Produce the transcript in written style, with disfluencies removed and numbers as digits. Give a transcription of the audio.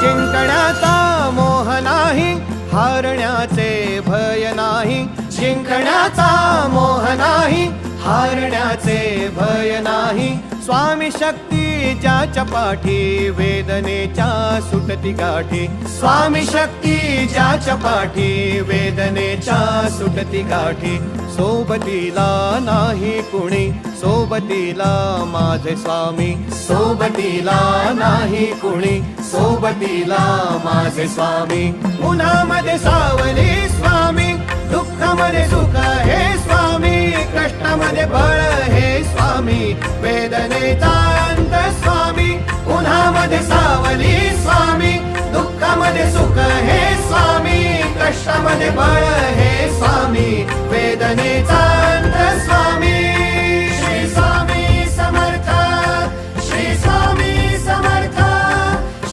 जिंकण्याचा मोह नाही, हारण्याचे भय नाही. जिंकण्याचा मोह नाही, हारण्याचे भय नाही. स्वामी शक्ती ज्याच्या पाठी, वेदनेच्या सुटती गाठी. स्वामी शक्ती ज्याच्या पाठी, वेदनेच्या सुटती गाठी. सोबतीला नाही कुणी, सोबतीला माझे स्वामी. सोबतीला नाही कुणी, सोबतीला माझे स्वामी. उन्हामध्ये सावली स्वामी, दुःखामध्ये सुख हे स्वामी. कष्टामध्ये बळ हे स्वामी, वेदनेचा अंत स्वामी. उन्हामध्ये सावली